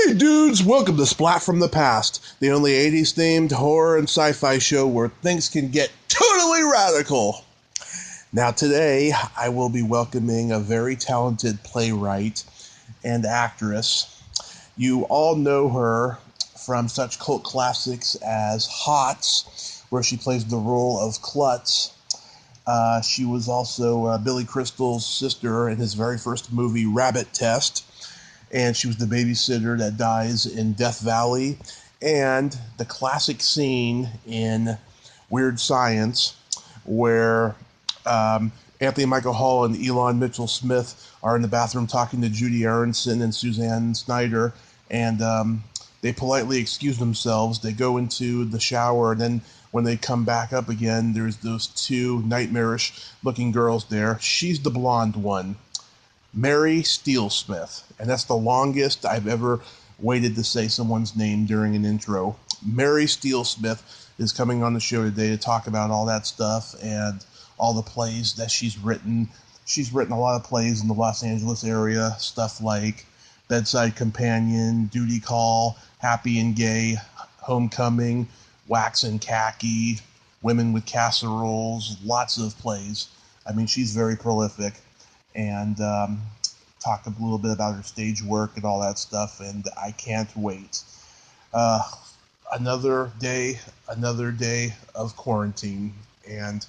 Hey dudes, welcome to Splat from the Past, the only 80s themed horror and sci-fi show where things can get totally radical. Now today, I will be welcoming a very talented playwright and actress. You all know her from such cult classics as H.O.T.S, where she plays the role of Klutz. She was also Billy Crystal's sister in his very first movie, Rabbit Test. And she was the babysitter that dies in Death Valley. And the classic scene in Weird Science where Anthony Michael Hall and Elon Mitchell Smith are in the bathroom talking to Judy Aronson and Suzanne Snyder. And they politely excuse themselves. They go into the shower, and then when they come back up again, there's those two nightmarish-looking girls there. She's the blonde one, Mary Steelsmith, and that's the longest I've ever waited to say someone's name during an intro. Mary Steelsmith is coming on the show today to talk about all that stuff and all the plays that she's written. She's written a lot of plays in the Los Angeles area, stuff like Bedside Companion, Duty Call, Happy and Gay, Homecoming, Wax and Khaki, Women with Casseroles, lots of plays. I mean, she's very prolific. And talk a little bit about her stage work and all that stuff, and I can't wait. Another day of quarantine, and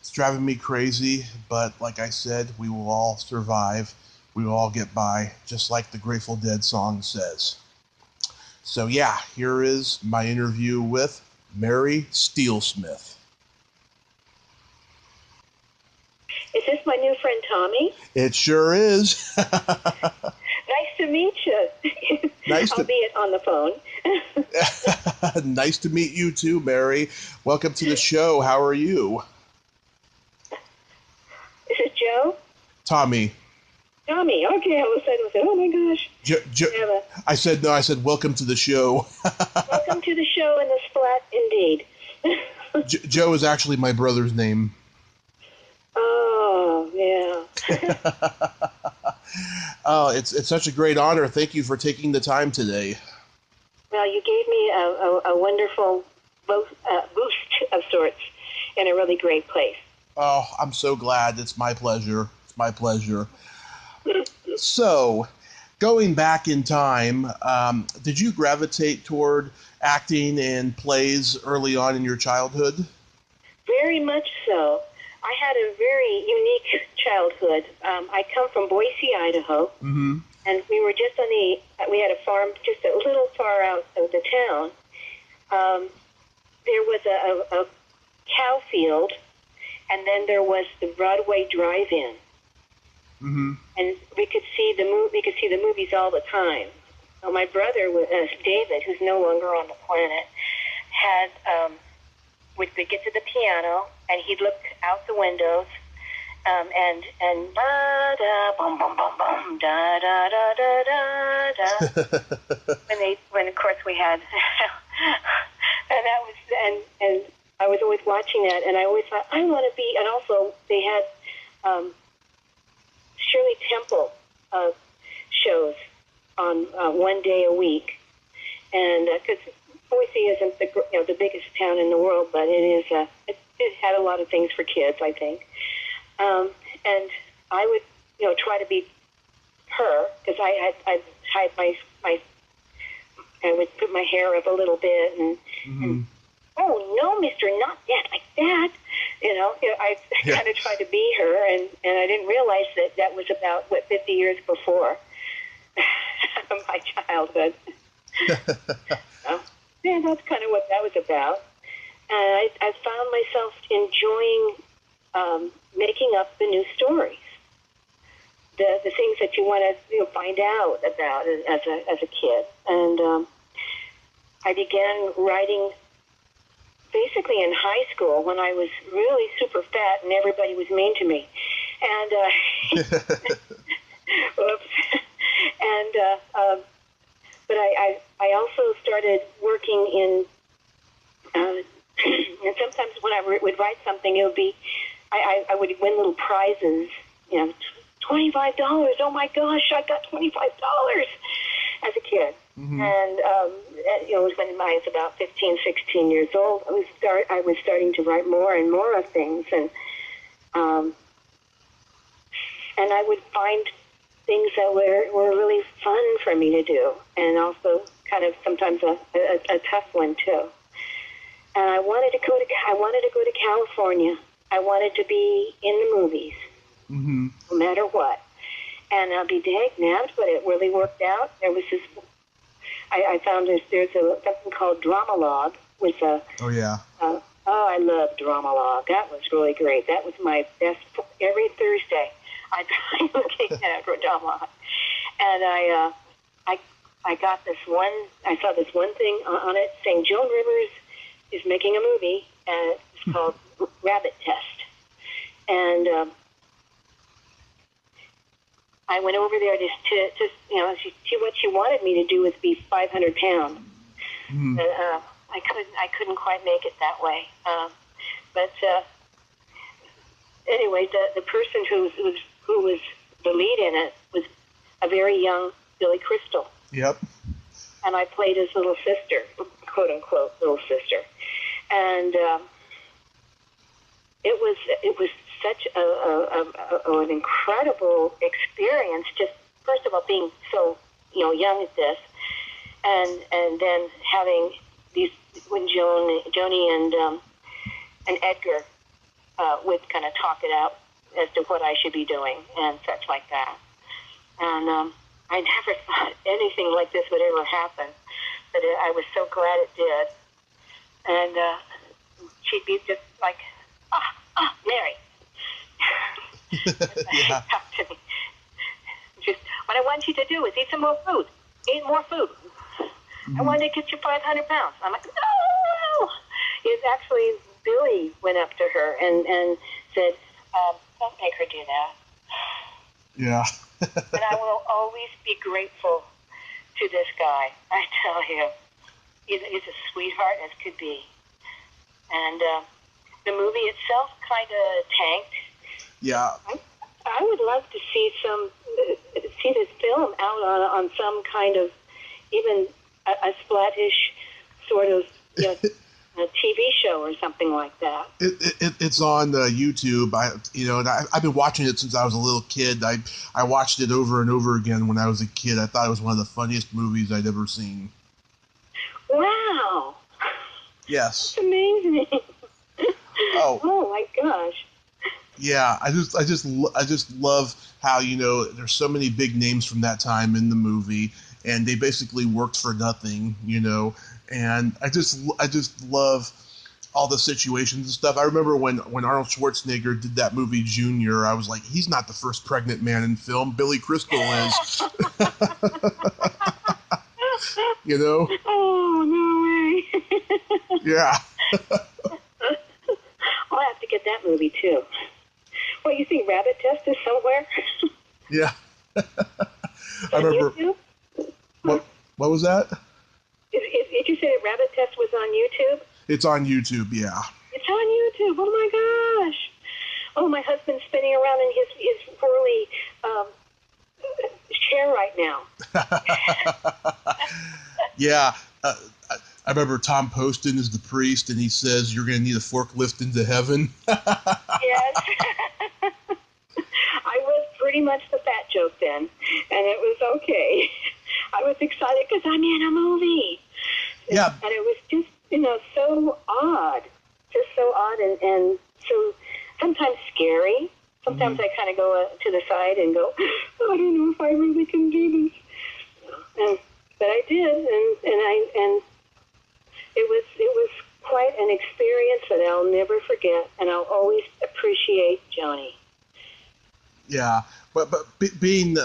it's driving me crazy, but like I said, we will all survive. We will all get by, just like the Grateful Dead song says. So yeah, here is my interview with Mary Steelsmith. Is this my new friend Tommy? It sure is. Nice to meet you. Albeit on the phone. Nice to meet you too, Mary. Welcome to the show. How are you? Is it Joe? Tommy. Tommy. Okay, all of a sudden I said, oh my gosh. I said, welcome to the show. Welcome to the show in the Splat, indeed. Joe is actually my brother's name. Oh, yeah. Oh, it's such a great honor. Thank you for taking the time today. Well, you gave me a wonderful boost of sorts in a really great place. Oh, I'm so glad. It's my pleasure. It's my pleasure. So, going back in time, did you gravitate toward acting in plays early on in your childhood? Very much so. I had a very unique childhood. I come from Boise, Idaho, mm-hmm. and we were just we had a farm just a little far out of the town. There was a cow field, and then there was the Broadway drive-in. Mm-hmm. And we could see the movies all the time. So my brother, David, who's no longer on the planet, would get to the piano, and he'd look out the windows, and da da bum bum bum bum da da da da da da. when of course we had, and that was and I was always watching that, and I always thought I want to be. And also they had Shirley Temple shows on one day a week, and because Boise isn't the biggest town in the world, but it is. It had a lot of things for kids, I think, and I would try to be her because I hide I would put my hair up a little bit and oh no, Mister, not that like that. I kind of tried to be her, and I didn't realize that was about 50 years before my childhood. Yeah, that's kind of what that was about. And I found myself enjoying making up the new stories, the things that you want to find out about as a kid. And I began writing basically in high school when I was really super fat and everybody was mean to me. And oops. And but I also started working in. And sometimes when I would write something, it would be, I would win little prizes, $25. Oh my gosh, I got $25 as a kid. And it was when I was about 15, 16 years old. I was starting to write more and more of things, and I would find things that were really fun for me to do, and also kind of sometimes a tough one too. And I wanted to go to California. I wanted to be in the movies, no matter what. And I'll be dag-nabbed, but it really worked out. There was this. I found there's something called Dramalog with a. Oh yeah. I love Dramalog. That was really great. That was my best. Every Thursday, I'd be looking at Dramalog, and I got this one. I saw this one thing on it saying Joan Rivers is making a movie, and it's called Rabbit Test, and I went over there to see what she wanted me to do was be 500 pounds. And, I couldn't quite make it that way. But anyway, the person who was the lead in it was a very young Billy Crystal. Yep. And I played his little sister, quote unquote little sister, and it was such an incredible experience. Just first of all, being so young at this, and then having these when Joni and Edgar would kind of talk it out as to what I should be doing and such like that. And I never thought anything like this would ever happen, but I was so glad it did. And she'd be just like, Mary. Yeah. Talk to me. Just, what I want you to do is eat some more food. Eat more food. I want to get you 500 pounds. I'm like, no! It's actually, Billy went up to her and said, don't make her do that. Yeah. And I will always be grateful to this guy. I tell you, he's a sweetheart as could be. And the movie itself kind of tanked. Yeah. I would love to see this film out on some kind of even a Splatish sort of a TV show or something like that. It's on YouTube. And I've been watching it since I was a little kid. I watched it over and over again when I was a kid. I thought it was one of the funniest movies I'd ever seen. Wow. Yes. That's amazing. Oh my gosh. Yeah, I just love how there's so many big names from that time in the movie, and they basically worked for nothing, and I just love all the situations and stuff. I remember when Arnold Schwarzenegger did that movie Junior, I was like, he's not the first pregnant man in film. Billy Crystal is. Oh, no way. Yeah. I'll have to get that movie too. Well, you think Rabbit Test is somewhere? Yeah. I remember. YouTube? What was that? Did you say that Rabbit Test was on YouTube? It's on YouTube, yeah. It's on YouTube. Oh my gosh. Oh, my husband's spinning around in his whirly chair right now. Yeah. I remember Tom Poston is the priest, and he says you're going to need a forklift into heaven. Yes. I was pretty much the fat joke then, and it was okay. I was excited because I'm in a movie. Yeah. And it was just, so odd. Just so odd and so sometimes scary. Sometimes I kind of go to the side and go, I don't know if I really can do this. But I did, and it was quite an experience that I'll never forget, and I'll always appreciate Joni. Yeah, but being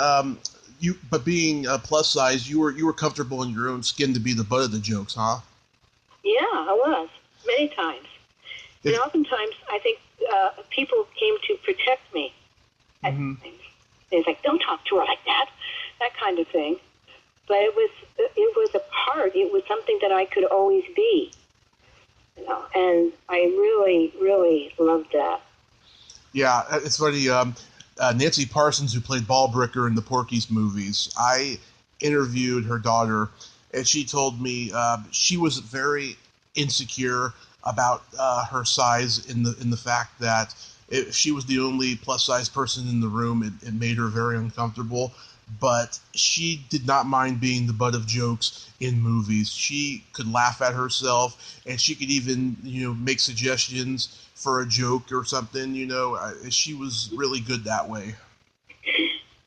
plus size, you were comfortable in your own skin to be the butt of the jokes, huh? Yeah, I was many times, and oftentimes I think people came to protect me. It's like, don't talk to her like that kind of thing. But it was a part. It was something that I could always be, and I really, really loved that. Yeah, it's funny. Nancy Parsons, who played Ballbricker in the Porky's movies, I interviewed her daughter and she told me she was very insecure about her size in the fact that if she was the only plus-size person in the room, it made her very uncomfortable. But she did not mind being the butt of jokes in movies. She could laugh at herself, and she could even, make suggestions for a joke or something. She was really good that way.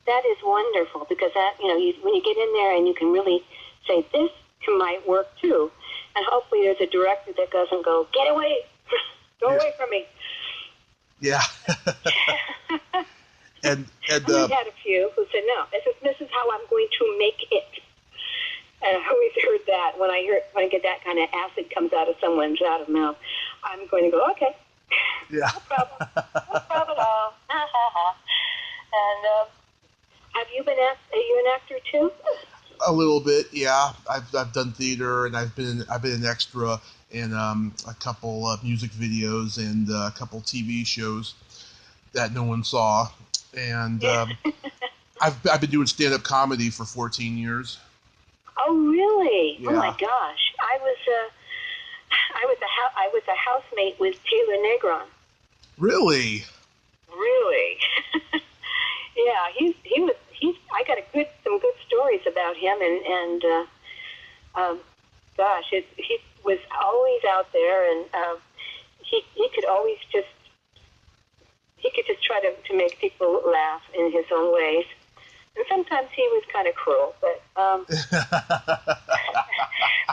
That is wonderful, because that, when you get in there and you can really say, this might work too. And hopefully there's a director that doesn't go, get away, go away from me. Yeah. and we've had a few who said, no, this is how I'm going to make it. And I always heard that when I get that kind of acid comes out of someone's mouth, I'm going to go, okay. Yeah. No problem. No problem at all. And have you been are you an actor too? A little bit, yeah. I've done theater, and I've been an extra in a couple of music videos and a couple TV shows that no one saw. And I've been doing stand-up comedy for 14 years. Oh, really? Yeah. Oh my gosh! I was a housemate with Taylor Negron. Really? Really? Yeah, he's. I got some good stories about him, and gosh, he was always out there, and he could always just try to make people laugh in his own ways. And sometimes he was kind of cruel, but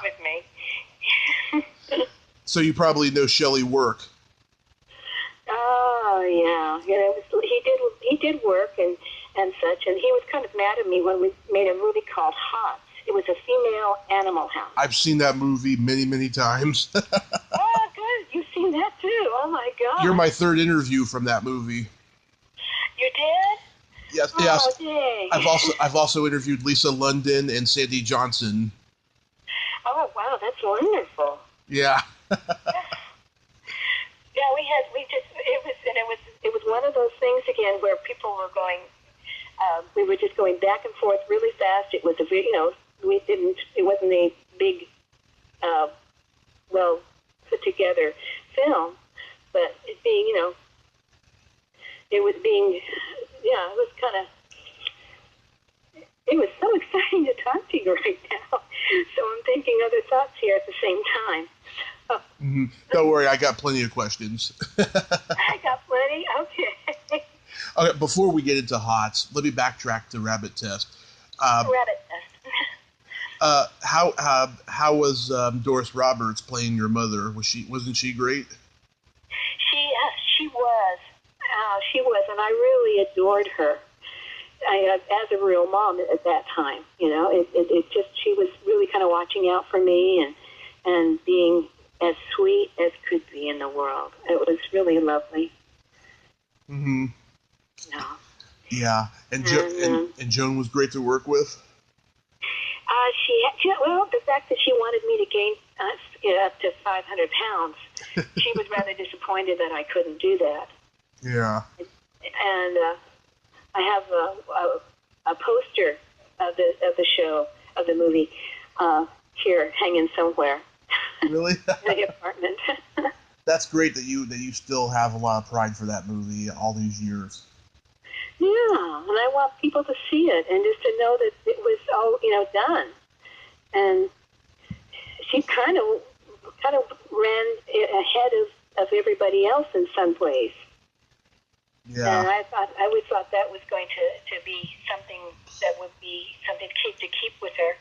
with me. So you probably know Shelley Work. Oh yeah, he did work and such, and he was kind of mad at me when we made a movie called H.O.T.S. It was a female animal house. I've seen that movie many, many times. Oh, good. You've seen that too. Oh my God. You're my third interview from that movie. You did? Yes. Oh, Yes. dang. I've also interviewed Lisa London and Sandy Johnson. Oh wow, that's wonderful. Yeah. Yeah, it was one of those things again where people were going. We were just going back and forth really fast. It was it wasn't a big, well put together film, but it being, it was being, yeah, it was kind of. It was so exciting to talk to you right now. So I'm thinking other thoughts here at the same time. Mm-hmm. Don't worry, I got plenty of questions. I got plenty? Okay. Okay, before we get into H.O.T.S, let me backtrack to Rabbit Test. Rabbit Test. How was Doris Roberts playing your mother? Wasn't she great? She was. She was, and I really adored her. As a real mom at that time, it just, she was really kind of watching out for me and being as sweet as could be in the world. It was really lovely. Mm-hmm. Yeah. Yeah, and Joan was great to work with. Well, the fact that she wanted me to gain up to 500 pounds, she was rather disappointed that I couldn't do that. Yeah. And I have a poster of the show, of the movie, here hanging somewhere. Really? In the apartment. That's great that you still have a lot of pride for that movie all these years. Yeah, and I want people to see it and just to know that it was all done. And she kind of ran ahead of everybody else in some ways. Yeah. And I always thought that was going to be something that would be something to keep with her.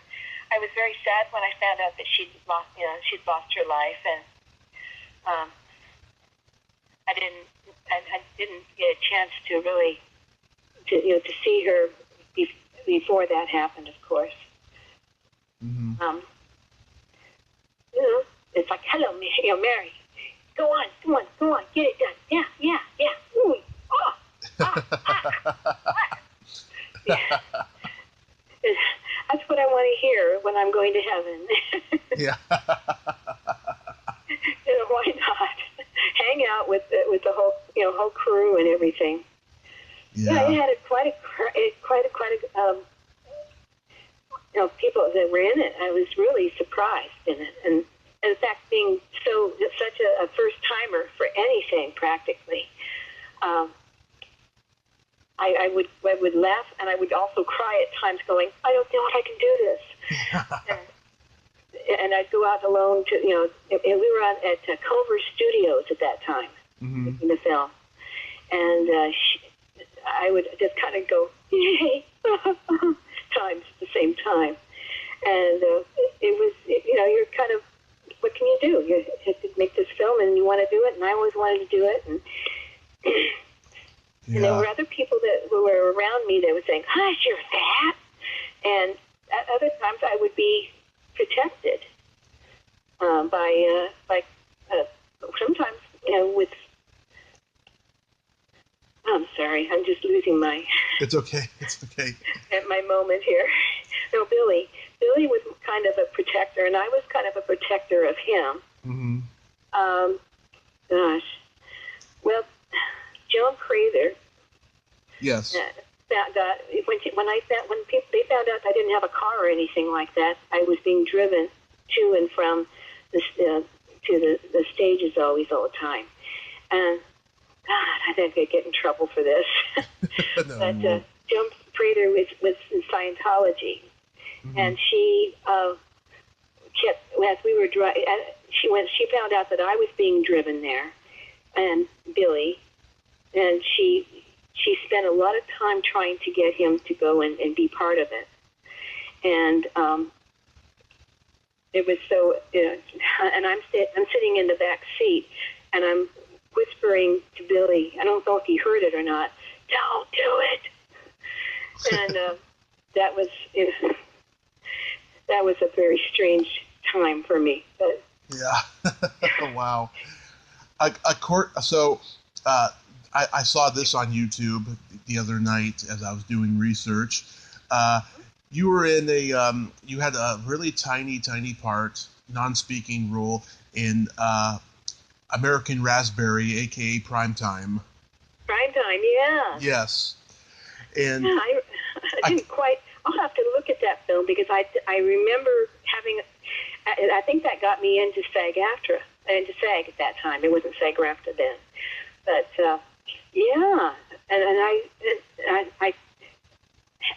I was very sad when I found out that she'd lost her life, and I didn't get a chance to really to see her before that happened, of course. Mm-hmm. It's like, hello, Mary, go on, get it done. Yeah. Ooh. Yeah. That's what I want to hear when I'm going to heaven. Yeah. Why not? Hang out with the whole crew and everything. Yeah, it had quite a people that were in it. I was really surprised in it, and in fact, being such a first timer for anything practically, I would laugh, and I would also cry at times, going, I don't know if I can do this. and I'd go out alone to, and we were at Kovac Studios at that time, making the film, and I would just kind of go, yay, times at the same time, and it was, you're kind of, what can you do? You have to make this film, and you want to do it, and I always wanted to do it, and and there were other people that were around me that were saying, "Hush, you're fat," and at other times I would be protected by sometimes with. I'm sorry, I'm just losing my. It's okay. It's okay. At my moment here, no, Billy. Billy was kind of a protector, and I was kind of a protector of him. Mm-hmm. Gosh, well, Joan Prather. Yes. Found out they found out I didn't have a car or anything like that. I was being driven to and from the stages all the time, and God, I think I'd get in trouble for this. No, but Joan Prather was in Scientology, and she kept, as we were driving, she found out that I was being driven there, and Billy, and she spent a lot of time trying to get him to go and be part of it. And it was so, and I'm sitting in the back seat, and I'm whispering to Billy, I don't know if he heard it or not, "Don't do it." And that was a very strange time for me. But yeah. Wow. I saw this on YouTube the other night as I was doing research. You were in you had a really tiny part, non-speaking role in American Raspberry, a.k.a. Primetime. Primetime, yeah. Yes. And yeah, I didn't quite, I'll have to look at that film because I remember having, I think that got me into SAG-AFTRA, into SAG at that time. It wasn't SAG-AFTRA then. But, yeah, and I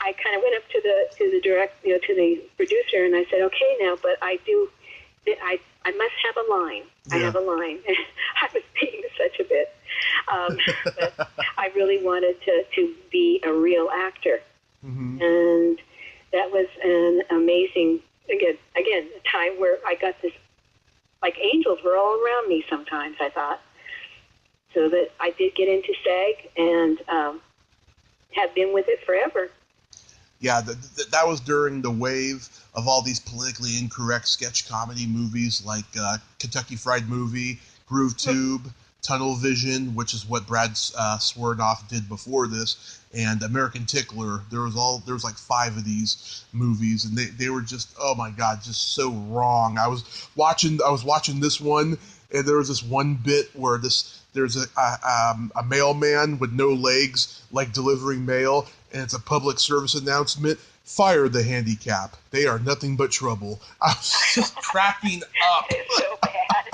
kind of went up to the the producer, and I said, okay, now, but I must have a line. Yeah. I have a line. I was being such a bit, but I really wanted to be a real actor, and that was an amazing again a time where I got this, like angels were all around me. Sometimes I thought. So that I did get into SAG and have been with it forever. Yeah, that was during the wave of all these politically incorrect sketch comedy movies like Kentucky Fried Movie, Groove Tube, Tunnel Vision, which is what Brad Swerdoff did before this, and American Tickler. There was like 5 of these movies, and they were just, oh my God, just so wrong. I was watching this one, and there was this one bit where there's a mailman with no legs, like delivering mail, and it's a public service announcement. Fire the handicap. They are nothing but trouble. I was just cracking up. It's so bad.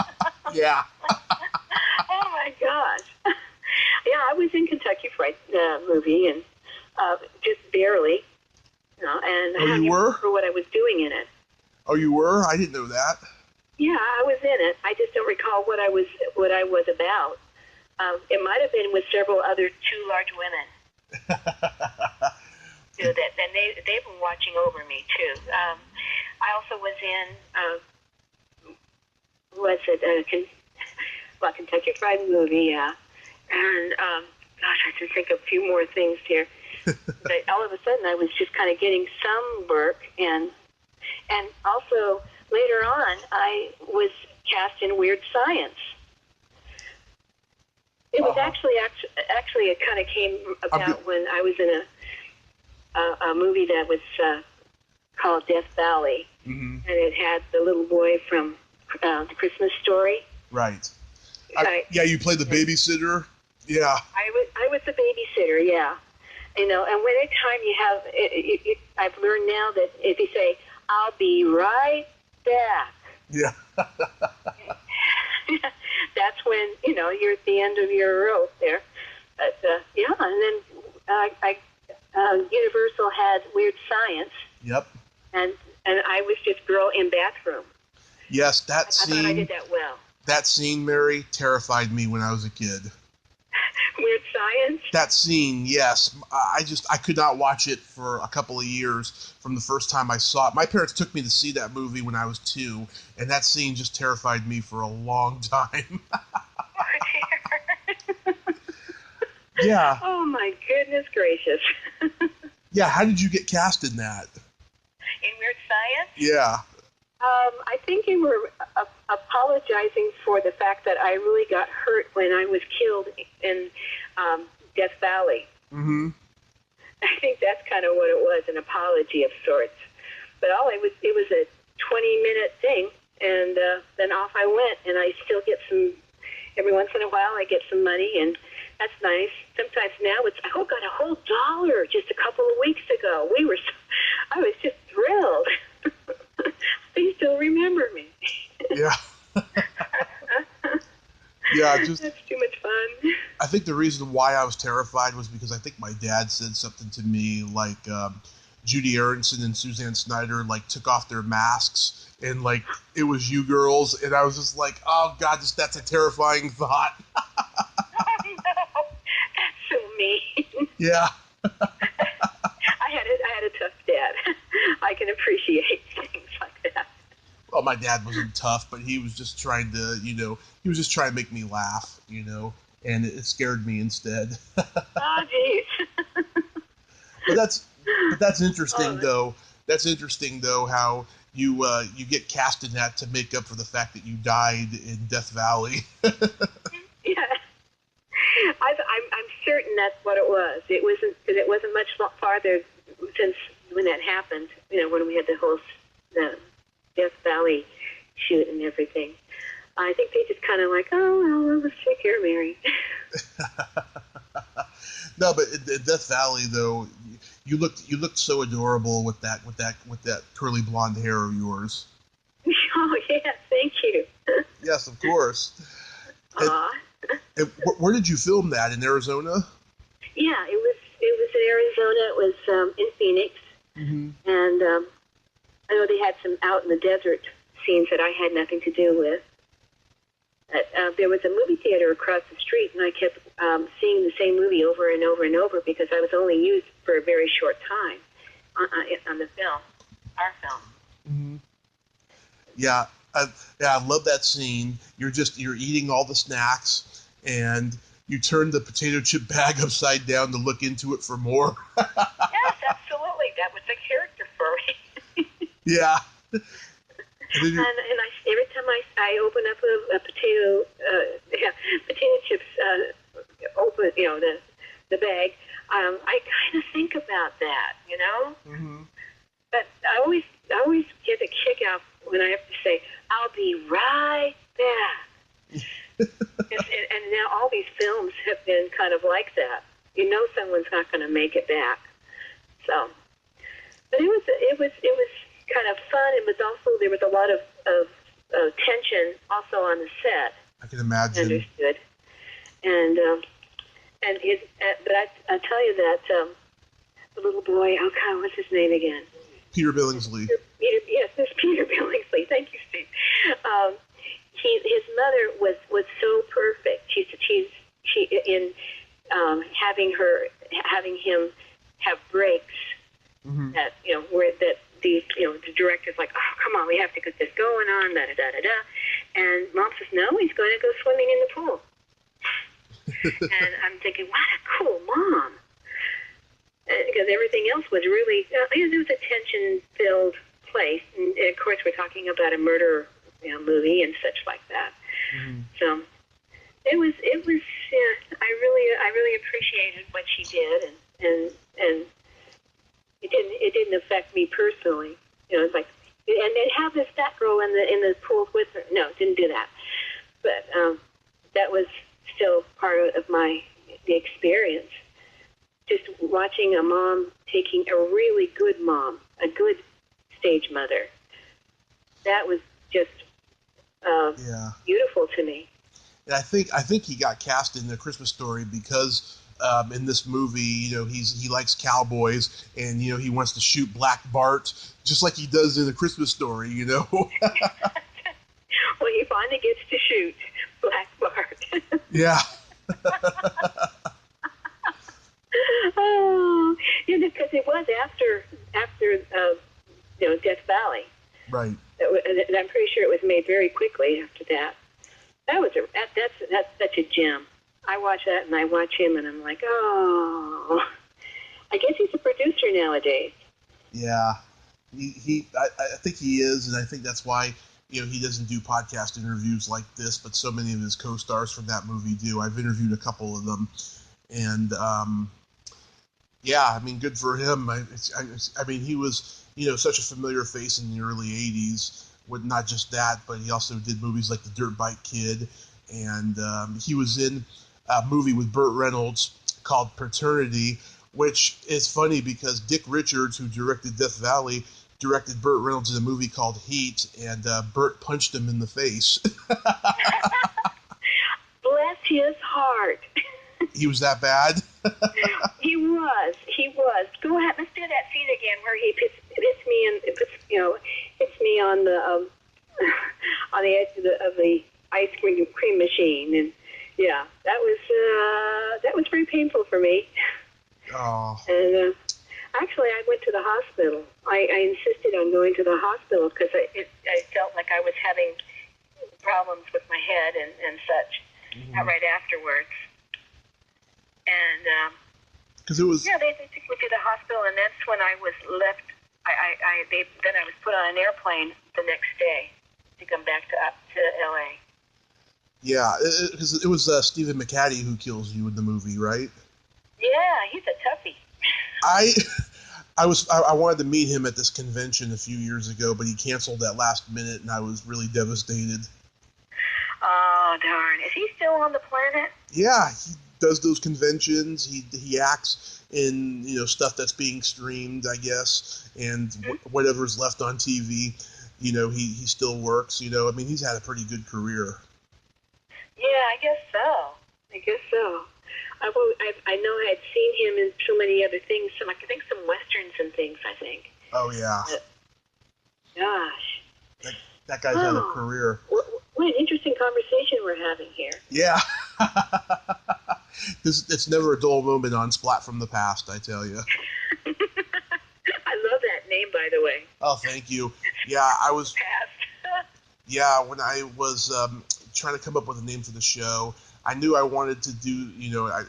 Yeah. Oh my gosh. Yeah, I was in Kentucky Fried Movie, and just barely. And I you were? remember what I was doing in it. Oh, you were? I didn't know that. Yeah, I was in it. I just don't recall what I was about. It might have been with several other 2 large women. And they've been watching over me too. I also was in Kentucky Fried Movie, yeah. And gosh, I can think of a few more things here. But all of a sudden, I was just kind of getting some work, and also later on, I was cast in Weird Science. It was actually it kind of came about when I was in a movie that was called Death Valley, and it had the little boy from The Christmas Story. Right. Yeah, you played the babysitter. Yeah. I was the babysitter. Yeah, You know, and anytime you have, I've learned now that if you say, "I'll be right back," Yeah. that's when, you know, you're at the end of your rope there. But, yeah, and then Universal had Weird Science. Yep. And I was just girl in bathroom. Yes, that scene. I thought I did that well. That scene, Mary, terrified me when I was a kid. Weird Science? That scene, yes. I could not watch it for a couple of years from the first time I saw it. My parents took me to see that movie when I was 2, and that scene just terrified me for a long time. Yeah. Oh, my goodness gracious. Yeah, how did you get cast in that? In Weird Science? Yeah. I think you were apologizing for the fact that I really got hurt when I was killed in Death Valley. Mm-hmm. I think that's kind of what it was, an apology of sorts. But it was a 20-minute thing, and then off I went, and I still get some, every once in a while I get some money, and that's nice. Sometimes now I got a whole $1 just a couple of weeks ago. I was just thrilled. They still remember me. Yeah. Yeah, just that's too much fun. I think the reason why I was terrified was because I think my dad said something to me like Judy Aronson and Suzanne Snyder like took off their masks and like it was you girls, and I was just like, oh God, that's a terrifying thought. Oh no, that's so mean. Yeah. I had a tough dad. I can appreciate things like that. Well, my dad wasn't tough, but he was just trying to, make me laugh, and it scared me instead. Oh, jeez. But that's interesting, though. That's interesting, though, how you get cast in that to make up for the fact that you died in Death Valley. Yeah. I'm certain that's what it was. It wasn't much farther since when that happened. When we had the Death Valley shoot and everything. I think they just kind of like, oh well, let's take care of Mary. No, but in Death Valley though, you looked so adorable with that curly blonde hair of yours. Oh yeah, thank you. Yes, of course. And where did you film that? In Arizona? Yeah, it was in Arizona. It was in Phoenix, and I know they had some out in the desert scenes that I had nothing to do with. There was a movie theater across the street, and I kept seeing the same movie over and over and over because I was only used for a very short time on the film, our film. Mm-hmm. Yeah, I love that scene. You're eating all the snacks, and you turn the potato chip bag upside down to look into it for more. Yes, absolutely. That was the character for me. Yeah. And every time I open up a potato chips, open the bag, I kind of think about that, Mm-hmm. But I always get a kick out when I have to say, "I'll be right back." and now all these films have been kind of like that. Someone's not going to make it back. So, but it was kind of fun. It was also, there was a lot of tension also on the set. I can imagine. Understood. But I tell you that the little boy, oh God, what's his name again? Peter Billingsley. Yes, it's Peter Billingsley. Thank you, Steve. His mother was so perfect. She in having him have breaks. Mm-hmm. That where that the director's like, oh come on, we have to get this going on, da da da da da, and Mom says no, he's going to go swimming in the pool. And I'm thinking, what a cool mom, because everything else was really it was a tension-filled place, and of course we're talking about a murder movie and such like that. Mm-hmm. So it was I really appreciated what she did, and it didn't affect me personally. It's like, and then have this fat girl in the pool with her. No, it didn't do that. But that was still part of the experience just watching a mom taking a really good mom, a good stage mother. That was just beautiful to me. And I think he got cast in The Christmas Story because in this movie, he likes cowboys, and he wants to shoot Black Bart just like he does in The Christmas Story. Well, he finally gets to shoot Black Bart. Yeah. Oh, because it was after Death Valley. Right. And I'm pretty sure it was made very quickly after that. That's such a gem. I watch that and I watch him and I'm like, oh, I guess he's a producer nowadays. Yeah, I think he is, and I think that's why he doesn't do podcast interviews like this, but so many of his co-stars from that movie do. I've interviewed a couple of them, and good for him. He was such a familiar face in the early '80s. With not just that, but he also did movies like The Dirt Bike Kid, and he was in a movie with Burt Reynolds called Paternity, which is funny because Dick Richards, who directed Death Valley, directed Burt Reynolds in a movie called Heat, and Burt punched him in the face. Bless his heart. He was that bad? He was. Go ahead, let's do that scene again where he hits me on the on the edge of the ice cream machine, and yeah, that was very painful for me. Oh. And actually, I went to the hospital. I insisted on going to the hospital because I felt like I was having problems with my head and such. Right afterwards. And because it was they took me to the hospital, and that's when I was left. Then I was put on an airplane the next day to come back to LA. Yeah, because it was Stephen McHattie who kills you in the movie, right? Yeah, he's a toughie. I wanted to meet him at this convention a few years ago, but he canceled that last minute, and I was really devastated. Oh darn! Is he still on the planet? Yeah, he does those conventions. He acts in stuff that's being streamed, I guess, and whatever's left on TV. He still works. He's had a pretty good career. Yeah, I guess so. I know I had seen him in so many other things. I think some westerns and things. I think. Oh yeah. Gosh. That guy's had a career. What an interesting conversation we're having here. Yeah. It's never a dull moment on Splat from the Past, I tell you. I love that name, by the way. Oh, thank you. Yeah, I was. Past. Yeah, when I was trying to come up with a name for the show, I knew I wanted to do.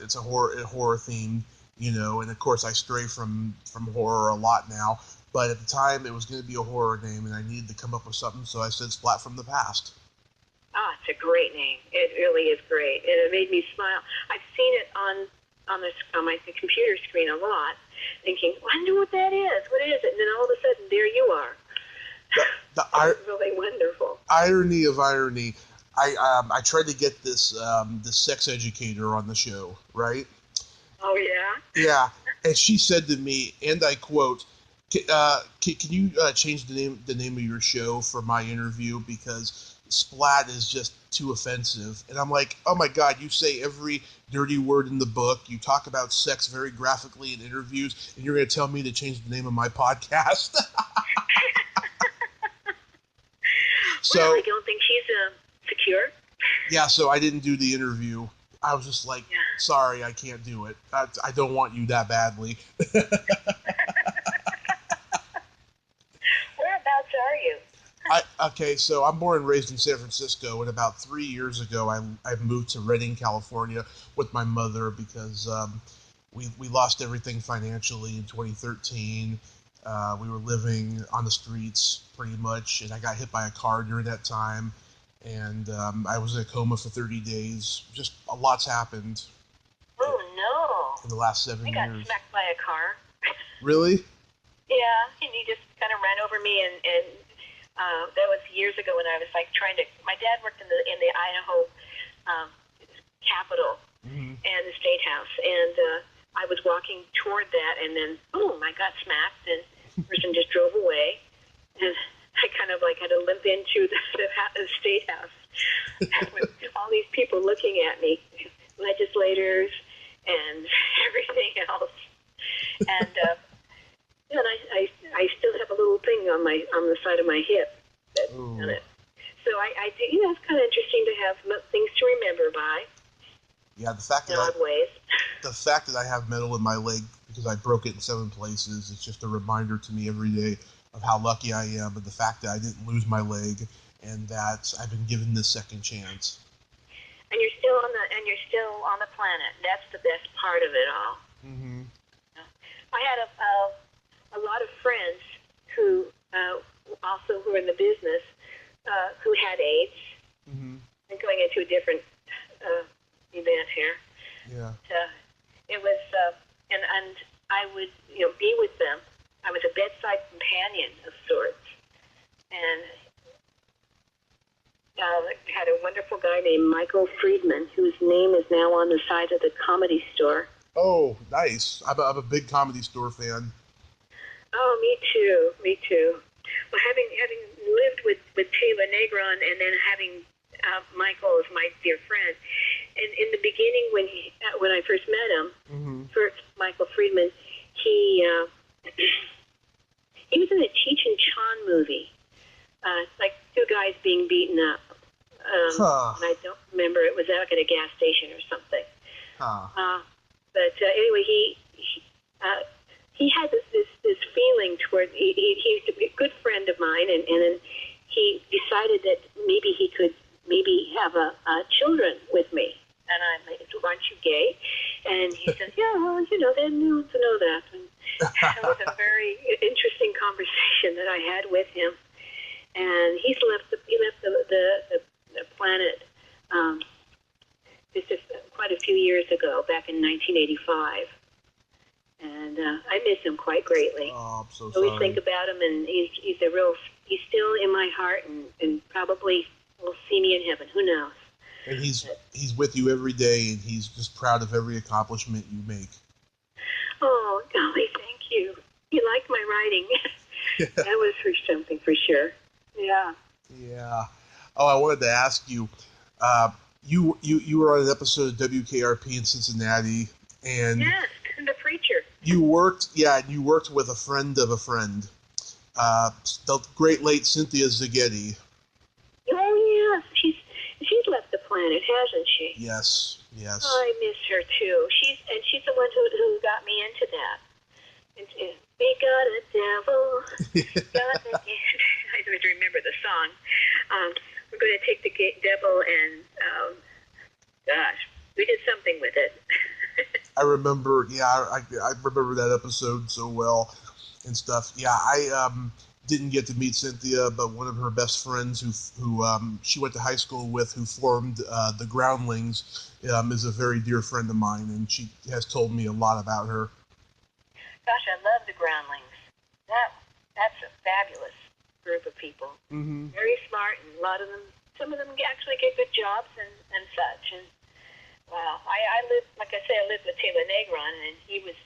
It's a horror theme. And of course I stray from horror a lot now. But at the time, it was going to be a horror name, and I needed to come up with something, so I said Splat from the Past. Ah, it's a great name. It really is great. And it made me smile. I've seen it on my computer screen a lot, thinking, I wonder what that is. What is it? And then all of a sudden, there you are. It's really wonderful. Irony of irony. I tried to get this sex educator on the show, right? Oh, yeah? Yeah, and she said to me, and I quote, can you change the name of your show for my interview because Splat is just too offensive? And I'm like, oh my God, you say every dirty word in the book, you talk about sex very graphically in interviews, and you're going to tell me to change the name of my podcast? Well, I don't think she's secure. Yeah, so I didn't do the interview. I was just like, sorry, I can't do it. I don't want you that badly. Whereabouts are you? Okay, so I'm born and raised in San Francisco, and about 3 years ago, I moved to Redding, California with my mother because we lost everything financially in 2013. We were living on the streets pretty much, and I got hit by a car during that time, and I was in a coma for 30 days. Just a lot's happened. Oh, no. In the last 7 years. I got smacked by a car. Really? Yeah, and he just kind of ran over me, and that was years ago when I was like trying to. My dad worked in the Idaho Capitol and the State House, and I was walking toward that, and then, boom, I got smacked, and the person just drove away. And I kind of like had to limp into the State House with all these people looking at me, legislators and everything else. And I still have a little thing on the side of my hip that's on it. So I think it's kind of interesting to have things to remember by. Yeah, the fact that I have metal in my leg because I broke it in 7 places, it's just a reminder to me every day of how lucky I am, and the fact that I didn't lose my leg, and that I've been given this second chance. And you're still on the planet. That's the best part of it all. Mm-hmm. I had a lot of friends who also who were in the business who had AIDS. Mm-hmm. I'm going into a different event here. Yeah. It was, and I would be with them. I was a bedside companion of sorts, and had a wonderful guy named Michael Friedman, whose name is now on the side of the Comedy Store. Oh, nice. I'm a big Comedy Store fan. Oh, me too. Well, having lived with Taylor Negron, and then having Michael as my dear friend, and in the beginning when I first met him, mm-hmm. first Michael Friedman, he was in a Cheech and Chong movie, like 2 guys being beaten up. And I don't remember, it was out at a gas station or something. But anyway, he had this feeling toward, he's a good friend of mine, and then he decided that maybe he could have children with me. And I said, aren't you gay? And he said, yeah, well, they didn't want to know that. And it was a very interesting conversation that I had with him. And he left the planet just quite a few years ago, back in 1985. And I miss him quite greatly. Oh, I'm so I sorry. always think about him, and he's still in my heart, and probably will see me in heaven. Who knows? And he's with you every day, and he's just proud of every accomplishment you make. Oh, golly, thank you. You liked my writing. That was for something, for sure. Yeah. Yeah. Oh, I wanted to ask you, you were on an episode of WKRP in Cincinnati, and yes, the preacher. You worked with a friend of a friend, the great late Cynthia Zaghetti. Oh yes, she's left the planet, hasn't she? Yes. Oh, I miss her too. She's the one who got me into that. We got a devil. I don't remember the song. We're going to take the devil and gosh, we did something with it. I remember. Yeah, I remember that episode so well and stuff. Yeah, I didn't get to meet Cynthia, but one of her best friends who she went to high school with, who formed the Groundlings, is a very dear friend of mine, and she has told me a lot about her. Gosh, I love the Groundlings. That's a fabulous group of people. Mm-hmm. Very smart, and some of them actually get good jobs and such. And wow, I lived with Taylor Negron, and he was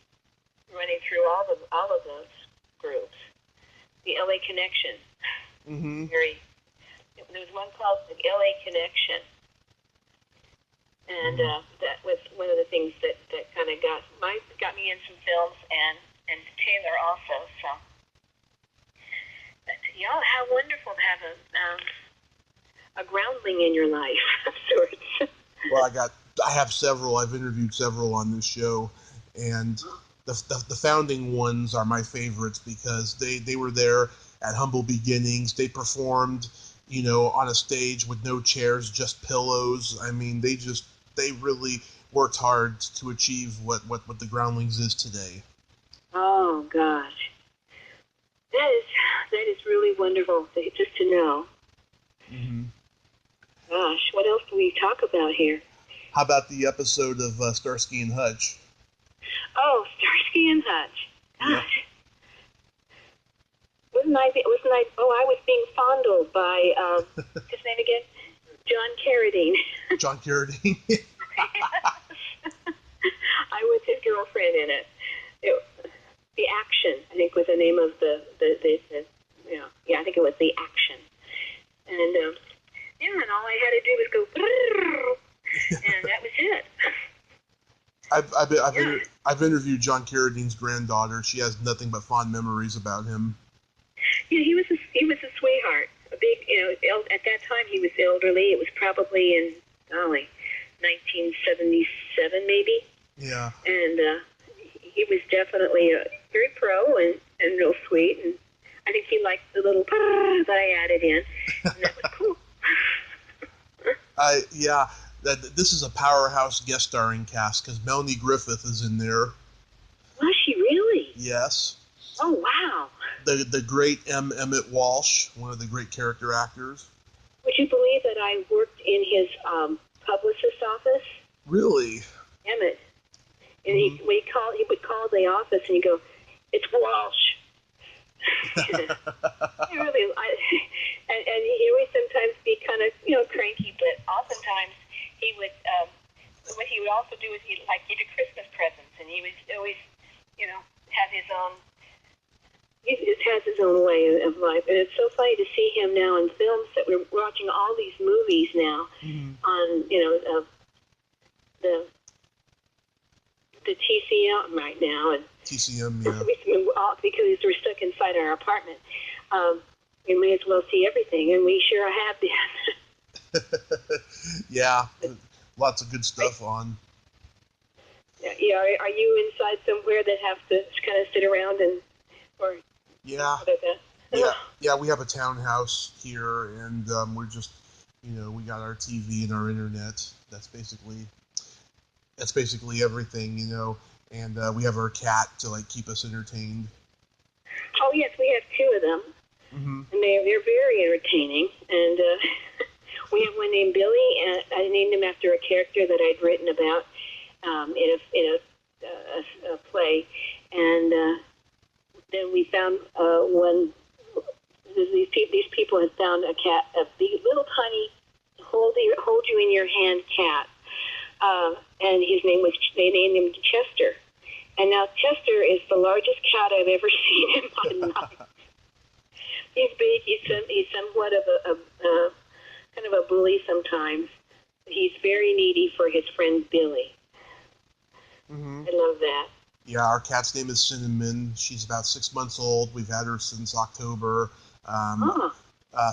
running through all of those groups. The LA Connection. Mm-hmm. There was one called the LA Connection, and that was one of the things that kind of got me in some films, and Taylor also. So, but, how wonderful to have a groundling in your life of sorts. Well, I have several. I've interviewed several on this show, and the founding ones are my favorites because they were there at humble beginnings. They performed, on a stage with no chairs, just pillows. I mean, they really worked hard to achieve what the Groundlings is today. Oh gosh, that is really wonderful just to know. Mm-hmm. Gosh, what else do we talk about here? How about the episode of Starsky and Hutch? Oh, Starsky and Hutch. Gosh. Yeah. I was being fondled by, his name again? John Carradine. John Carradine. I was his girlfriend, I've interviewed John Carradine's granddaughter. She has nothing but fond memories about him. Yeah, he was a sweetheart. A big, at that time he was elderly. It was probably in 1977 maybe. Yeah. And he was definitely very pro and real sweet. And I think he liked the little that I added in, and that was cool. This is a powerhouse guest starring cast because Melanie Griffith is in there. Was she really? Yes. Oh, wow. The great M. Emmett Walsh, one of the great character actors. Would you believe that I worked in his publicist's office? Really? Emmett. And he would call the office and he'd go, "It's Walsh." And he always sometimes be kind of, cranky, but oftentimes he would, what he would also do is he'd give you Christmas presents, and he would always, have his own, he just has his own way of life. And it's so funny to see him now in films that we're watching all these movies now on, the TCM right now. And TCM, yeah. Because we're stuck inside our apartment. We may as well see everything, and we sure have been. Yeah, lots of good stuff on. Yeah, are you inside somewhere that have to kind of sit around or? Yeah. Yeah. We have a townhouse here, and we're just, we got our TV and our internet. That's basically everything, And we have our cat to keep us entertained. Oh yes, we have two of them, and they're very entertaining. And we have one named Billy, and I named him after a character that I'd written about in a play. And then we found one. These people had found a cat, a big, little tiny, hold you in your hand cat, and they named him Chester. And now Chester is the largest cat I've ever seen in my life. He's big. He's somewhat of a kind of a bully sometimes. He's very needy for his friend Billy. I love that. Yeah, our cat's name is Cinnamon. She's about 6 months old. We've had her since October.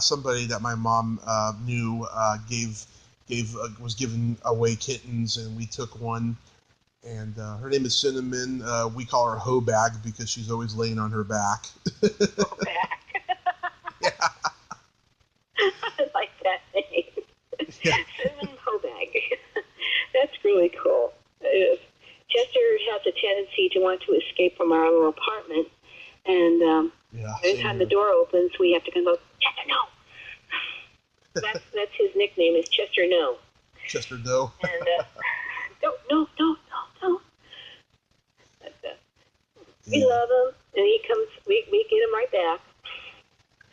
Somebody that my mom knew was giving away kittens, and we took one. And her name is Cinnamon. We call her Ho-Bag because she's always laying on her back. Ho-Bag. Yeah. I like that name. Yeah. Cinnamon Ho-Bag. That's really cool. Chester has a tendency to want to escape from our little apartment. And every time the door opens, we have to go, "Chester, no!" That's his nickname, is Chester No. Chester No. And no. We love him, and he comes. We get him right back.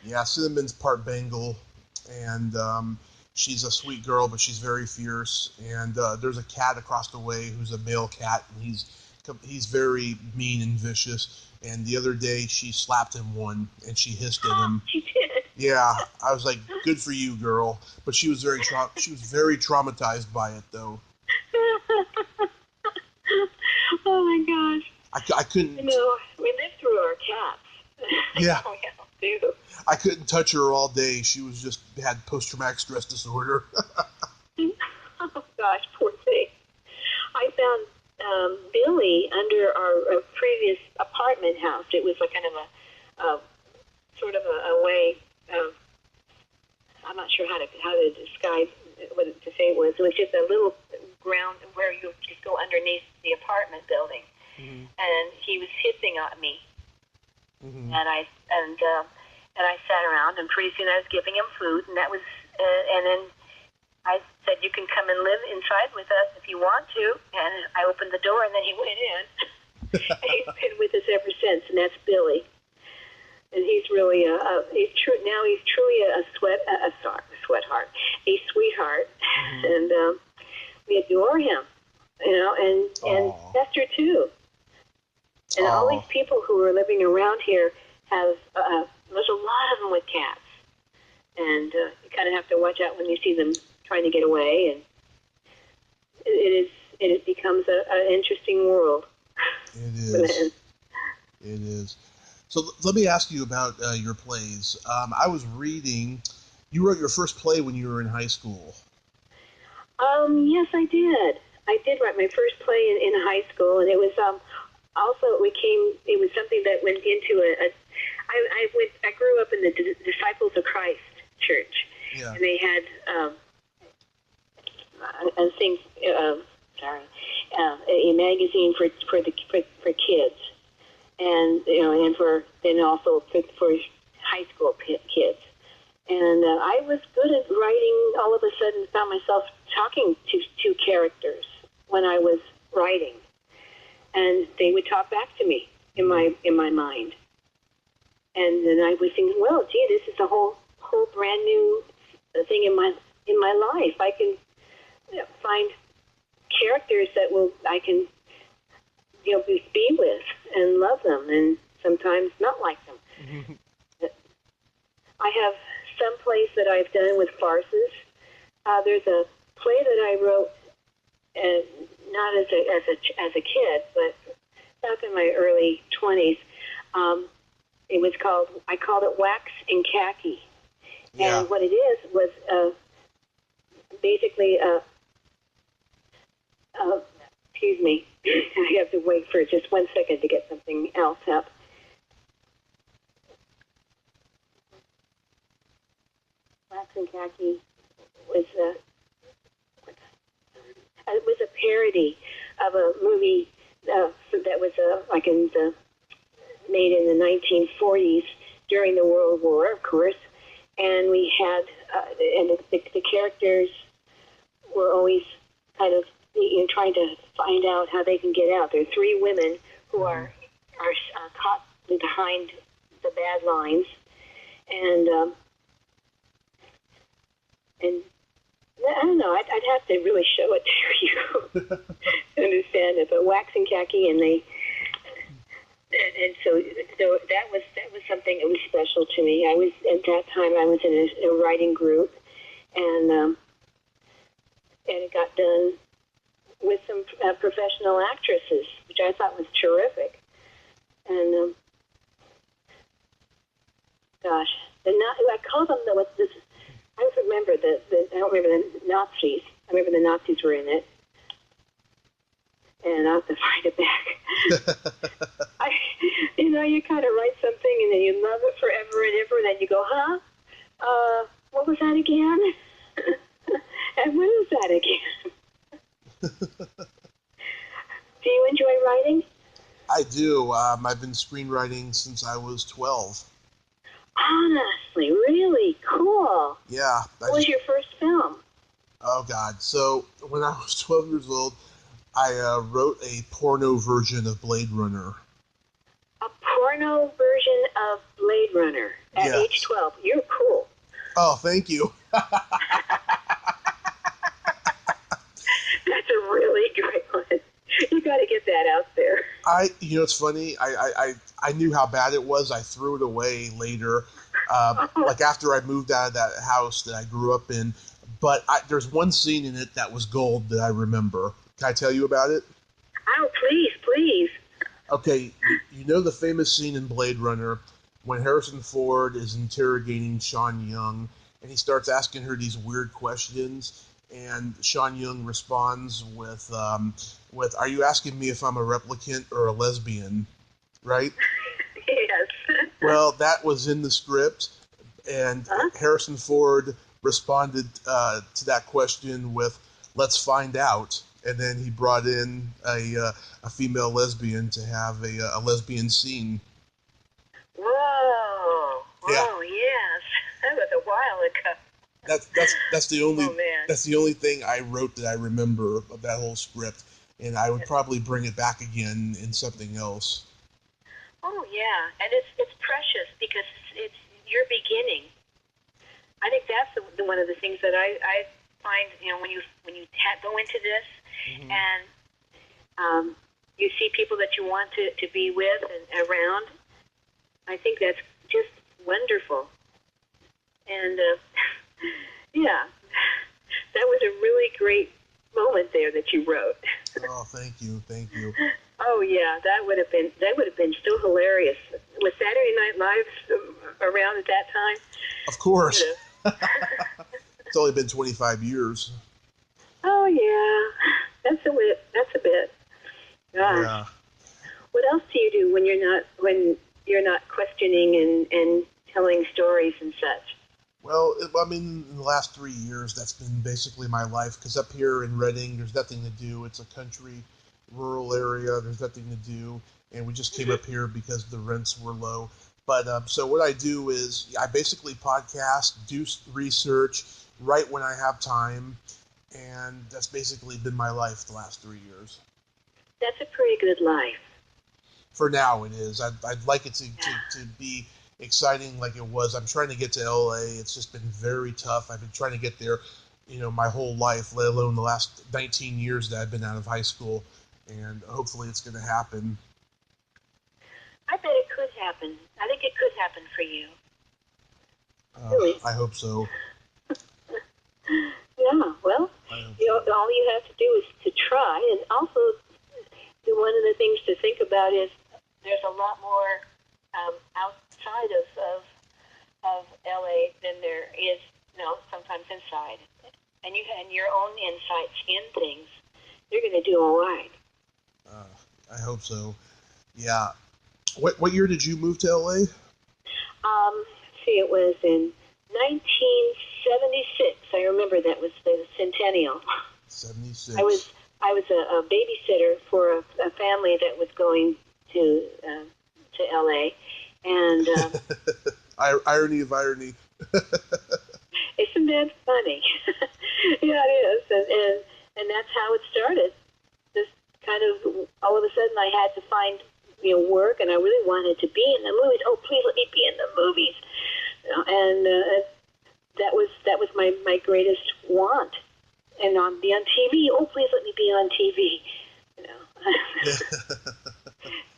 Yeah, Cinnamon's part Bengal, and she's a sweet girl, but she's very fierce. And there's a cat across the way who's a male cat, and he's very mean and vicious. And the other day, she slapped him one, and she hissed at him. She did. Yeah, I was like, "Good for you, girl." But she was very traumatized by it, though. Oh my gosh. I couldn't. We live through our cats. Yeah. We do. I couldn't touch her all day. She had post-traumatic stress disorder. Oh gosh, poor thing. I found Billy under our previous apartment house. It was kind of a sort of a way of, I'm not sure how to describe what to say it was. It was just a little ground where you just go underneath the apartment building. And he was hissing at me, and I sat around, and pretty soon I was giving him food, and that was, and then I said, "You can come and live inside with us if you want to," and I opened the door, and then he went in. And he's been with us ever since, and that's Billy, and he's really he's truly a sweetheart, and we adore him, and Chester too. And all these people who are living around here have, there's a lot of them with cats. And you kind of have to watch out when you see them trying to get away. And it is it becomes an interesting world. It is. It is. So let me ask you about your plays. I was reading, you wrote your first play when you were in high school. Yes, I did. I did write my first play in high school, and it was also it was something that went into I grew up in the Disciples of Christ church, Yeah. and they had a magazine for kids, and and also for high school kids. And I was good at writing. All of a sudden, found myself talking to characters when I was writing, and they would talk back to me in my mind. And then I was thinking, well, gee, this is a whole brand new thing in my life. I can find characters that I can be with and love them, and sometimes not like them. Mm-hmm. I have some plays that I've done with farces. There's a play that I wrote, not as a kid, but back in my early 20s. I called it Wax and Khaki. Yeah. And what it was basically, excuse me, I have to wait for just 1 second to get something else up. Wax and Khaki was it was a parody of a movie that was made in the 1940s during the World War, of course. And we had, and the characters were always kind of trying to find out how they can get out. There are three women who are caught behind the bad lines, and I don't know. I'd have to really show it to you to understand it. But Wax and Khaki, and so that was something that was special to me. At that time I was in a writing group, and it got done with some professional actresses, which I thought was terrific. And gosh, I call them I don't remember I don't remember the Nazis. I remember the Nazis were in it, and I'll have to find it back. You kind of write something and then you love it forever and ever, and then you go, what was that again? And what is that again? Do you enjoy writing? I do. I've been screenwriting since I was 12. Honestly, really cool. Yeah. What was your first film? Oh, God. So, when I was 12 years old, I wrote a porno version of Blade Runner. A porno version of Blade Runner at Yes. age 12. You're cool. Oh, thank you. That's a really great one. You got to get that out there. It's funny. I knew how bad it was. I threw it away later, like after I moved out of that house that I grew up in. But there's one scene in it that was gold that I remember. Can I tell you about it? Oh, please. Okay, you know the famous scene in Blade Runner when Harrison Ford is interrogating Sean Young, and he starts asking her these weird questions, and Sean Young responds with "Are you asking me if I'm a replicant or a lesbian?" Right? Yes. Well, that was in the script, and Harrison Ford responded to that question with, "Let's find out." And then he brought in a female lesbian to have a lesbian scene. Whoa! Yeah. Oh, yes. That was a while ago. That's the only Oh, man. that's the only thing I wrote that I remember of that whole script, and I would probably bring it back again in something else. Oh, yeah, and it's precious because it's your beginning. I think that's one of the things that I find, when you go into this, Mm-hmm. and you see people that you want to be with and around. I think that's just wonderful. And yeah, that was a really great moment there that you wrote. Oh, thank you. Oh yeah, that would have been so hilarious. Was Saturday Night Live around at that time? Of course. It's only been 25 years. Oh yeah, that's a bit. Gosh. Yeah. What else do you do when you're not questioning and telling stories and such? Well, in the last 3 years, that's been basically my life. Because up here in Reading, there's nothing to do. It's a country, rural area. There's nothing to do, and we just came up here because the rents were low. But so what I do is I basically podcast, do research, write when I have time, and that's basically been my life the last 3 years. That's a pretty good life. For now, it is. I'd like it to be exciting like it was. I'm trying to get to LA. It's just been very tough. I've been trying to get there, my whole life, let alone the last 19 years that I've been out of high school, and hopefully it's going to happen. I bet it could happen. I think it could happen for you. Really? I hope so. Yeah, well, all you have to do is to try, and also one of the things to think about is there's a lot more outside of LA than there is, sometimes inside. And your own insights in things, you're going to do all right. I hope so. Yeah. What year did you move to LA? It was in 1976. I remember that was the centennial. 76. I was a babysitter for a family that was going to LA, and irony of irony. Isn't that funny? Yeah, it is, and that's how it started. Just kind of all of a sudden, I had to find work, and I really wanted to be in the movies. Oh, please let me be in the movies, and that was my greatest want. And be on TV. Oh, please let me be on TV.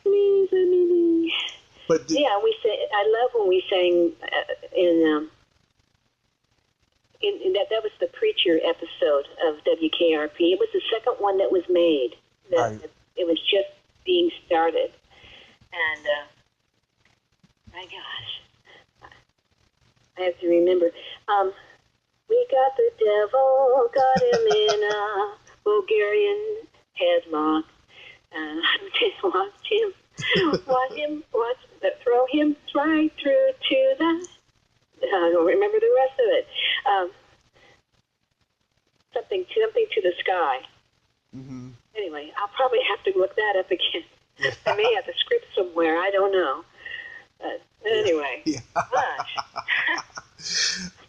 Please let me be. But we say. I love when we sang in that was the Preacher episode of WKRP. It was the second one that was made. Right. It was just being started, and my gosh, I have to remember. We got the devil, got him in a Bulgarian headlock. Throw him right through to the. I don't remember the rest of it. Something to the sky. Mm-hmm. Anyway, I'll probably have to look that up again. I may have the script somewhere. I don't know. But anyway, yeah. Gosh.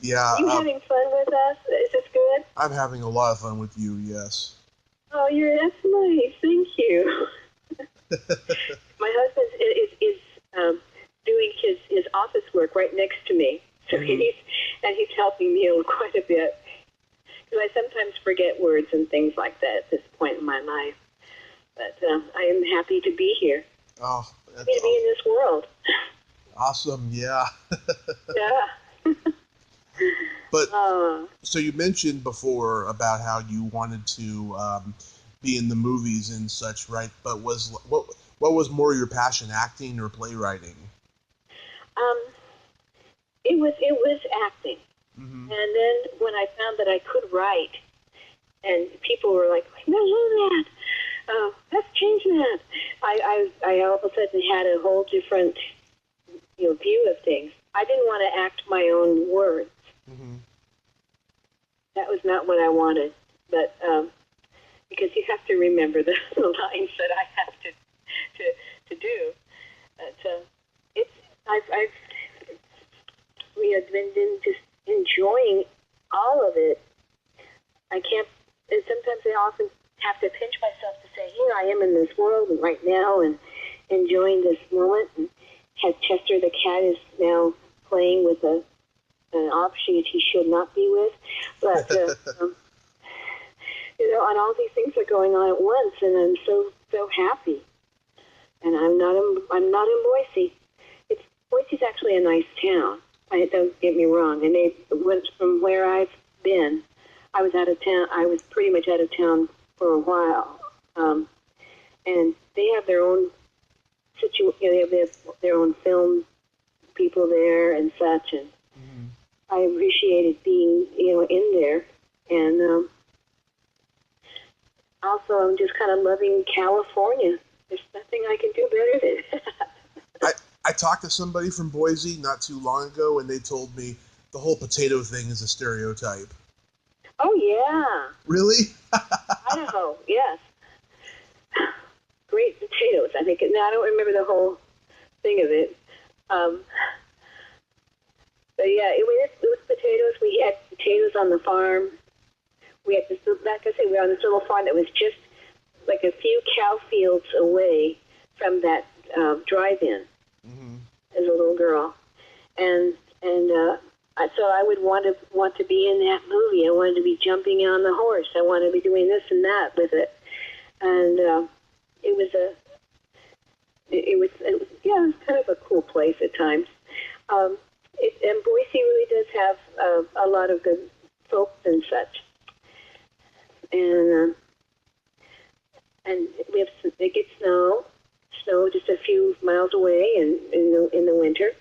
Yeah. You having fun with us? Is this good? I'm having a lot of fun with you. Yes. Oh, that's nice. Thank you. My husband is doing his office work right next to me, so he's helping me quite a bit. Because I sometimes forget words and things like that at this point in my life. But I am happy to be here. Oh, happy to be in this world. Awesome. Yeah. Yeah. But so you mentioned before about how you wanted to be in the movies and such, right? But what was more your passion, acting or playwriting? It was acting. Mm-hmm. And then when I found that I could write, and people were like, "No, that. Let's change that." I all of a sudden had a whole different view of things. I didn't want to act my own words. Mm-hmm. That was not what I wanted. But because you have to remember the lines that I have to do. But we have been just enjoying all of it. I can't. And sometimes I often have to pinch myself to say, "Here I am in this world right now, and enjoying this moment." And Chester the cat is now playing with an offshoot he should not be with, but and all these things are going on at once, and I'm so happy. And I'm not in Boise. Boise's actually a nice town. Don't get me wrong. And they went from where I've been. I was out of town. I was pretty much out of town for a while, And they have their own they have their own film people there and such, and I appreciated being, in there. And also, I'm just kind of loving California. There's nothing I can do better than that. I talked to somebody from Boise not too long ago, and they told me the whole potato thing is a stereotype. Oh, yeah. Really? Idaho, yes. Great potatoes. I think. Now, I don't remember the whole thing of it. But yeah, it was potatoes. We had potatoes on the farm. We had this, like I say, we were on this little farm that was just like a few cow fields away from that drive-in as a little girl. And so I would want to be in that movie. I wanted to be jumping on the horse. I wanted to be doing this and that with it. And it was kind of a cool place at times. And Boise really does have a lot of good folks and such. And it gets snow just a few miles away in the winter,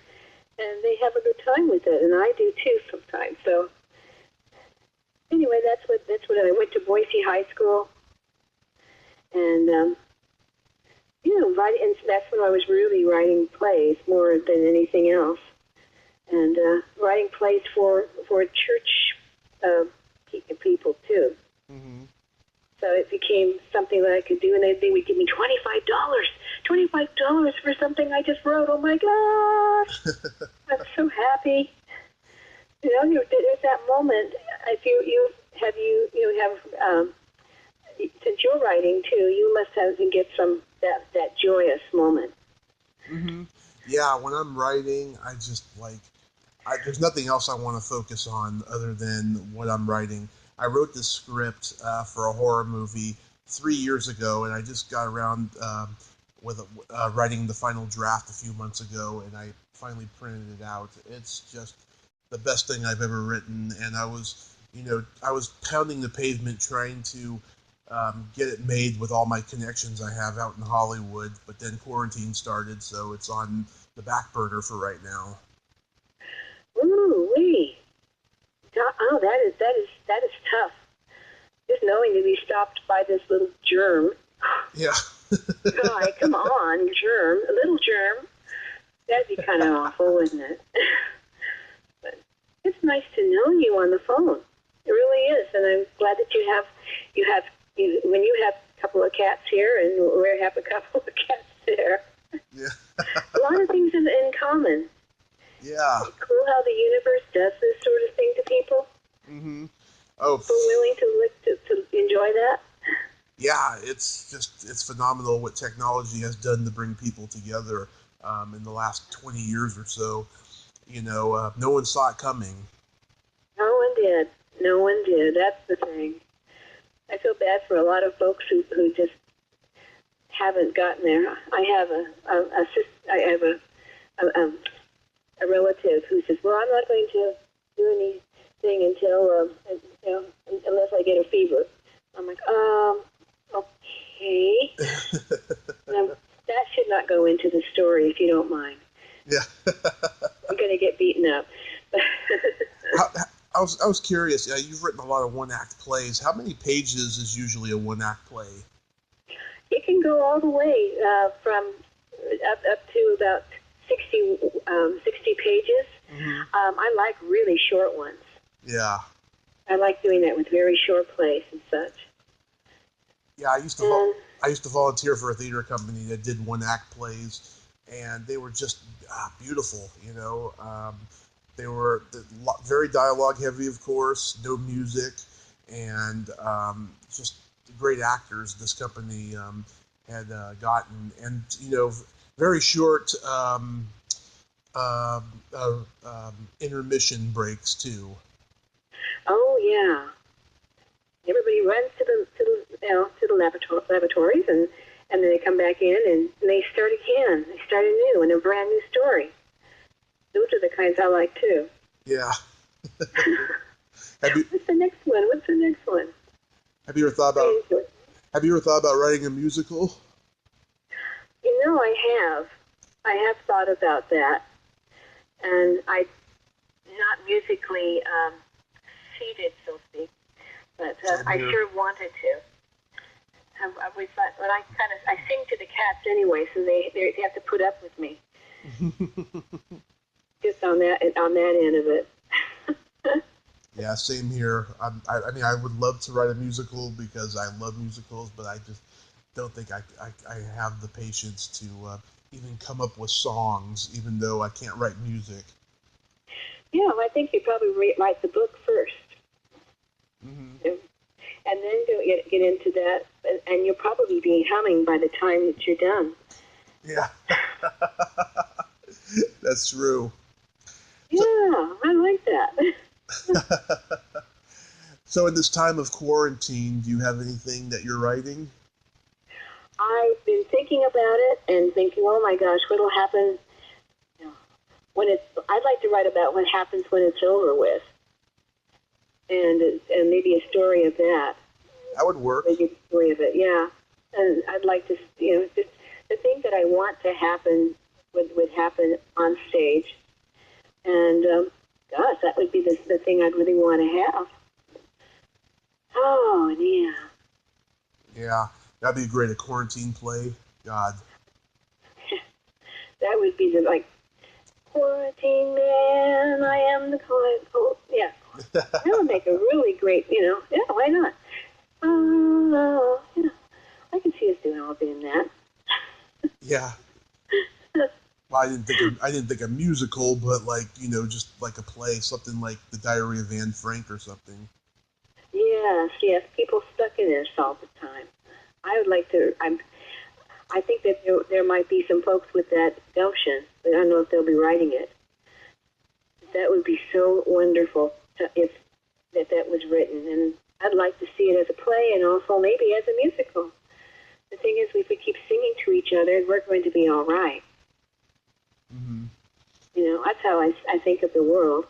and they have a good time with it, and I do too sometimes. So anyway, that's what I went to Boise High School, and and that's when I was really writing plays more than anything else, and writing plays for church people too. So it became something that I could do, and they would give me $25 for something I just wrote. Oh my gosh, I'm so happy. There's that moment. If you have since you're writing too, you must have to get some that joyous moment. Yeah, when I'm writing, I just there's nothing else I want to focus on other than what I'm writing. I wrote this script for a horror movie 3 years ago, and I just got around with writing the final draft a few months ago, and I finally printed it out. It's just the best thing I've ever written, and I was pounding the pavement trying to get it made with all my connections I have out in Hollywood, but then quarantine started, so it's on the back burner for right now. Ooh, wee. Oh, that is tough. Just knowing to be stopped by this little germ. Yeah. God, come on, germ. A little germ. That'd be kind of awful, wouldn't it? But it's nice to know you on the phone. It really is, and I'm glad that when you have a couple of cats here and we have a couple of cats there. Yeah. A lot of things in common. Yeah. It's cool how the universe does this sort of thing to people. Oh. People willing to enjoy that. Yeah, it's phenomenal what technology has done to bring people together in the last 20 years or so. No one saw it coming. No one did. That's the thing. I feel bad for a lot of folks who just haven't gotten there. I have a relative who says, "Well, I'm not going to do anything until unless I get a fever." I'm like, okay. That should not go into the story if you don't mind. Yeah. I'm going to get beaten up. I was curious. You've written a lot of one-act plays. How many pages is usually a one-act play? It can go all the way from up to about 60 pages. I like really short ones. Yeah. I like doing that with very short plays and such. Yeah, I used to volunteer for a theater company that did one-act plays, and they were just beautiful. They were very dialogue-heavy, of course, no music, and just great actors this company had gotten, and very short intermission breaks too. Oh yeah, everybody runs to the laboratories, and then they come back in and they start again. They start anew in a brand new story. Those are the kinds I like too. Yeah. What's the next one? Have you ever thought about Have you ever thought about writing a musical? You know, I have. I have thought about that. And I'm not musically seated, so to speak, but I sure wanted to. I've always thought, well, I sing to the cats anyway, so they have to put up with me. Just on that end of it. Yeah, same here. I mean, I would love to write a musical because I love musicals, but I just don't think I have the patience to even come up with songs, even though I can't write music. Yeah, well, I think you probably write the book first. Mm-hmm. And then get into that, and you'll probably be humming by the time that you're done. Yeah, that's true. Yeah, I like that. So in this time of quarantine, do you have anything that you're writing? I've been thinking about it and thinking, oh my gosh, what'll happen when it's... I'd like to write about what happens when it's over with. And maybe a story of that. That would work. Maybe a story of it, yeah. And I'd like to, just the thing that I want to happen would happen on stage. And, gosh, that would be the thing I'd really want to have. Oh, yeah. Yeah, that'd be great, a quarantine play. God. That would be Quarantine Man, I am the cold. Yeah. That would make a really great, yeah, why not? Yeah, I can see us doing that. Yeah. Well, I didn't think a musical, but just like a play, something like The Diary of Anne Frank or something. Yes, people stuck in this all the time. I would like to. I think that there might be some folks with that gumption, but I don't know if they'll be writing it. That would be so wonderful if that was written, and I'd like to see it as a play and also maybe as a musical. The thing is, if we keep singing to each other, we're going to be all right. Mm-hmm. That's how I think of the world.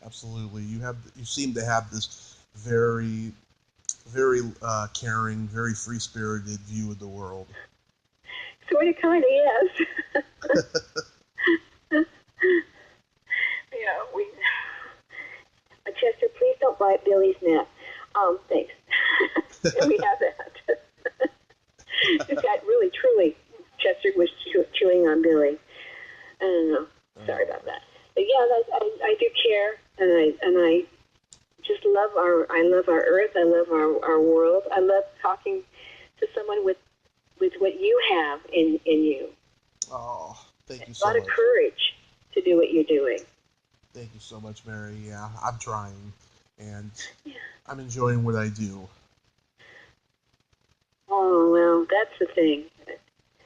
Absolutely. You seem to have this very, very caring, very free-spirited view of the world. Sort of, kind of, yes. Chester, please don't bite Billy's neck. Thanks. We have that. Just got really, truly, Chester was chewing on Billy. I don't know. Sorry about that. But yeah, I do care, and I just love our earth. I love our world. I love talking to someone with what you have in you. Oh, thank you so much. A lot of courage to do what you're doing. Thank you so much, Mary. Yeah, I'm trying, and I'm enjoying what I do. Oh, well, that's the thing.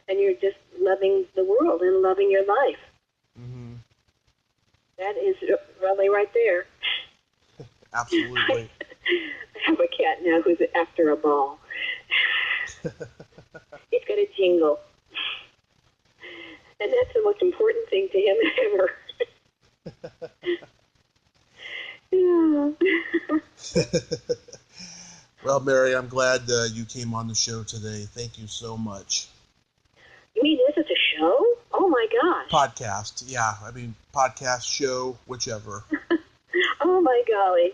And you're just loving the world and loving your life. Mm-hmm. That is really right there. Absolutely. I have a cat now who's after a ball. He's got a jingle. And that's the most important thing to him ever. Yeah. Well, Mary, I'm glad you came on the show today. Thank you so much. You mean this is a show? Oh, my gosh. Podcast, yeah. I mean, podcast, show, whichever. Oh, my golly.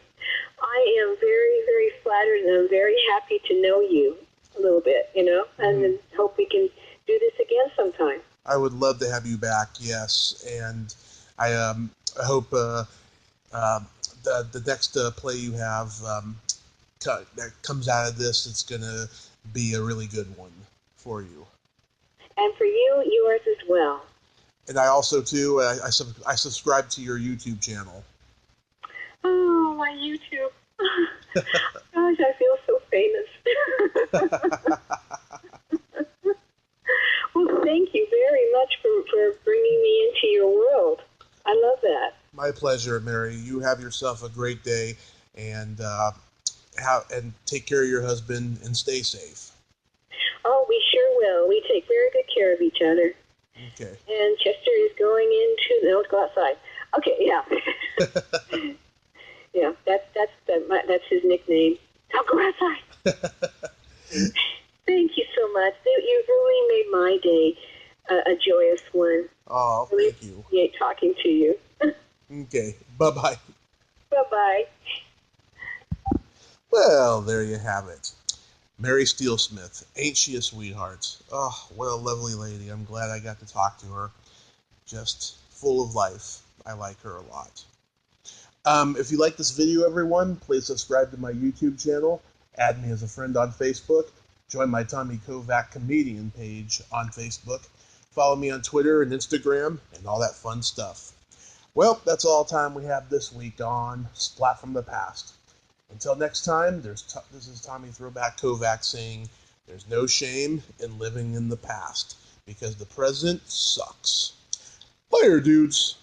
I am very, very flattered, and I'm very happy to know you a little bit, and hope we can do this again sometime. I would love to have you back, yes. And I hope the next play you have that comes out of this, it's going to be a really good one for you. And for you, yours as well. And I also, too, I subscribe to your YouTube channel. Oh, my YouTube. Gosh, I feel so famous. Well, thank you very much for bringing me into your world. I love that. My pleasure, Mary. You have yourself a great day, and take care of your husband and stay safe. Oh, we sure will. We take very good care of each other. Okay. And Chester is going into... let's go outside. Okay, yeah. Yeah, that's his nickname. I'll go outside. Thank you so much. You really made my day a joyous one. Oh, Really thank you. appreciate talking to you. Okay, bye-bye. Bye-bye. Well, there you have it. Mary Steelsmith, ain't she a sweetheart? Oh, what a lovely lady. I'm glad I got to talk to her. Just full of life. I like her a lot. If you like this video, everyone, please subscribe to my YouTube channel, add me as a friend on Facebook, join my Tommy Kovac comedian page on Facebook, follow me on Twitter and Instagram, and all that fun stuff. Well, that's all time we have this week on Splat from the Past. Until next time, this is Tommy Throwback Kovac saying, there's no shame in living in the past, because the present sucks. Later, dudes.